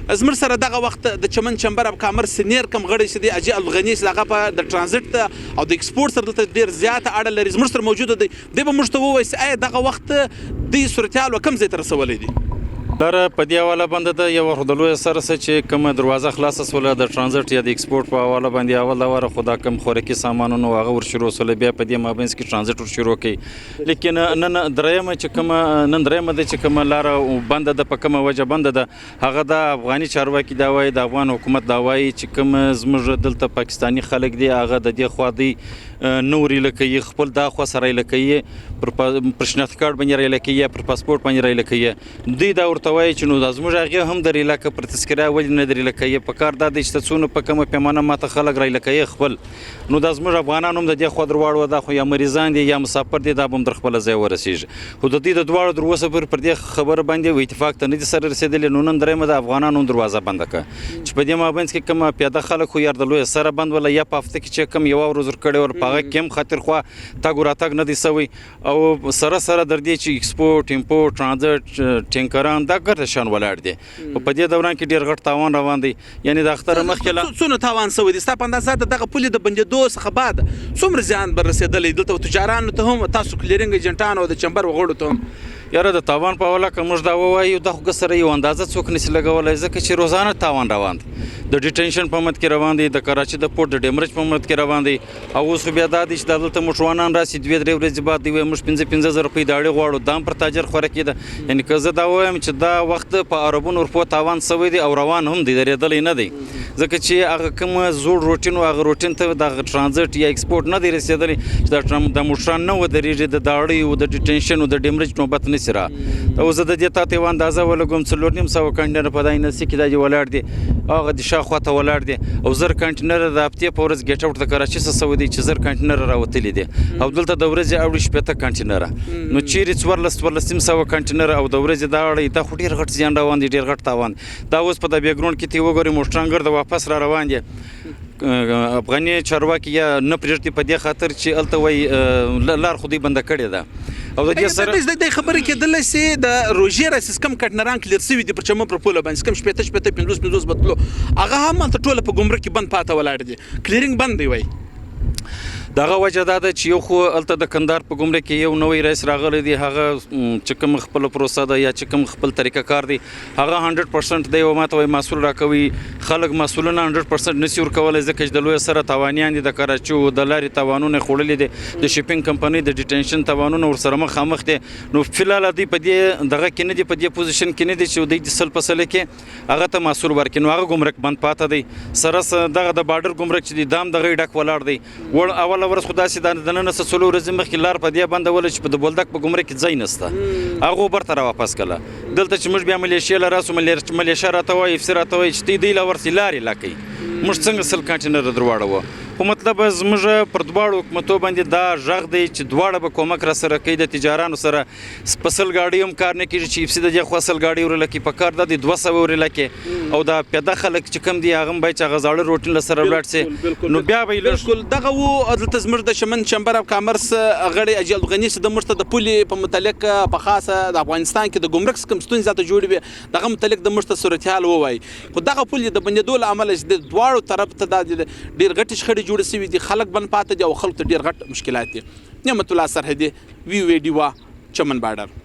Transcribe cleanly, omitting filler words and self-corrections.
زموږ سره دغه وخت د چمن چمبر اف کامرس سینیر کم غړی چې دی اجي افغاني چې هغه په د ترانزیت او د ایکسپورت سره دلته ډېر زیاته اړه لري زموږ سره موجوده دی دی به موږ ته ووایي چې آیا دغه وخت دې صورتحال کوم ځای ته رسولی دی؟ لاره په دې حواله باندې د یو د لویه سره څه چې کومه دروازه خلاصه سوله د ترانزیت یا د ایکسپورټ په حواله باندې اول د واره خو دا کم خوراکي سامانونه هغه ورشروع سوله بیا په دې مابینځ کې ترانزیت ورشروع کړي لیکن نن درېیمه چې کومه لاره بنده ده په کومه وجه بنده ده هغه د افغاني چارواکي دا وایي د افغان حکومت دا وایي چې کوم زموږ دلته پاکستاني خلک دي هغه د دې خوا دی نوري لکه خپل دا خوا سره لکه پر شناخت کارت باندې را لکه یا پر پاسپورت باندې را لکه دوی دا ورته وایي چې نو دا زموږ هغې هم درې لکه پر تذکره ولې نه درې لکه په کار دا دی چې څونه په کومه پیمانه ماته خلک را لکه خپل نو دا زموږ افغانان هم د دې خوا درواړو دا خو یا مریضان دي یا مسافر دي دا به هم در خپله ځای ورسېږي خو د دوی د دواړو در اوسه پورې پر دې خبره باندې اتفاق ته نه دي سره رسېدلي نو نن درېیمه د افغانانو هم دروازه بنده کړه چې په دې مابینځ کې کومه پیاده خلک خو یا د لویه سره بند وله یا په هفته کې چې کوم یوه ورځ ورکړی ول په هغه کې هم خاطر خوا تګ راتګ نه دی سوی او سره در دې چې ایکسپورټ امپورټ ترانزیت ټینکران دا ګرده شان ولاړ دي په دې دوران کې ډېر غټ تاوان روان دی یعنی د اختر مخکې څونه تاوان سوی دی ستا په اندازه د دغه پولې د بندېدو څخه بعد څومره زیان به رسېدلی دلته تجارانو ته هم تاسو کلیرینګ ایجنټانو او د چمبر وغړو ته هم یاره د تاوان په حواله که موږ دا ووایو دا خو سره یو اندازه څوک نشي لګولی ځکه چې روزانه تاوان روان دی د ډیټینشن په مد کې روان دی د کراچي د پورټ د ډیمرج په مد کې روان دی او اوس خو بیا دا دی چې دلته موټروانان راسي 2-3 ورځې بعد دی موږ 15,000 روپۍ د اړې غواړو دا هم پر تاجر خوراکي ده یعنی که زه دا وایم چې دا وخت په عربونو اروپا تاوان سوی دی او روان هم دی درېدلی نه دی ځکه چې هغه کوم زوړ روټین او هغه روټین ته د ترانزیت یا ایکسپورټ نه دی رسېدلی چې د موټران نه ودرېږي د داړۍ او د ډیټینشن او د ډیمرج نوبت نشي را او زه د دې تاته یوه اندازه ولګوم 4,500 کنټینر په دا انسي کې دا دې ولاړ دي هغه د شاخوا ته ولاړ دي او 1000 کنټینر د هفتې په ورځ ګیټ اوټ د کراچي څخه سوی دی چې 1000 کنټینر راوتلي دي او دلته د ورځې اوړي 15 کنټینره نو چیرې 1400 کنټینر او د ورځې دا اړې دا خو ډېر غټ زیان روان دي ډېر غټ تاوان دا اوس په د بیکګراوند کې ته وګورې موټرانګر د واپس را روان دي افغاني چارواکي یا نه پرېږدي په دې خاطر چې هلته وایي لار خو دوی بنده کړې ده او د دې سره د خبرې کېدلی چې د روژې راسیس کم کنټینران کلیر سوي دي پر چمن پر پوله باندې کم 15 بتلو هغه هم هلته ټوله په ګمرک کې بند پاته ولاړ دي کلیرینګ بند دی وایي دغه وجه دا ده چې یو خو هلته د کندهار په ګمرک کې یو نوی رئیس راغلی دی هغه چې کوم خپله پروسه ده یا چې کوم خپل طریقه کار دی هغه 100% دی او ماته وایي محصول راکوي خلک محصولونه 100% نشي ورکولی ځکه چې د لویه سره تاوانیان دي د کراچي او د لارې تاوانونه یې خوړلي دي د شپینګ کمپنۍ د ډیټینشن تاوانونه ورسره مخامخ دي نو فلحال دوی په دې دغه کې نه دي په دې پوزیشن کې نه دي چې دوی د 100% کې هغه ته محصول ورکړي نو هغه ګمرک بند پاته دی سره دغه د بارډر ګمرک چې دی دام دغه ډک ولاړ دی اول ورځ خو داسې د نن څه څلور ورځې مخکې لار په دې بندوله چې په د بولدک په ګمرک کې ځای نشته هغو برته راواپس کړله دلته چې موږ بیا ملیشیا له راسو ملیشیا راته وایي افسر راته وایي چې دوی له ورسې لارې لا کوي موږ څنګه 100 کنټینر در واړوو خو مطلب زموږ پر دواړو حکومتو باندې دا غږ دی چې دواړه به کومک را سره کوي د تجارانو سره په 100 ګاډۍ هم کار نه کېږي چې افسي د دې خوا 100 ګاډۍ ورله کړي په کار دا دی 200 ورله کړي او دا پیاده خلک چې کوم دي هغه هم باید چې هغه زاړه روټین له سره ولاړ سي نو بیا به بالکل دغه و دلته زموږ د چمن چمبر اف کامرس غړی اجي افغاني چې د موږ ته د پولې په متعلق په خاصه د افغانستان کې د ګمرک کوم ستونزې ځاته جوړې وي دغه متعلق د موږ ته صورتحال ووایي خو دغه پولې د بندېدو له امله چې د دواړو طرف ته دا ډېر غټې شخړې جوړې سوي دي خلک بند پاته دي او خلکو ته ډېر غټ مشکلات دي نعمت الله سرحدي وی ډیوا چمن بارډر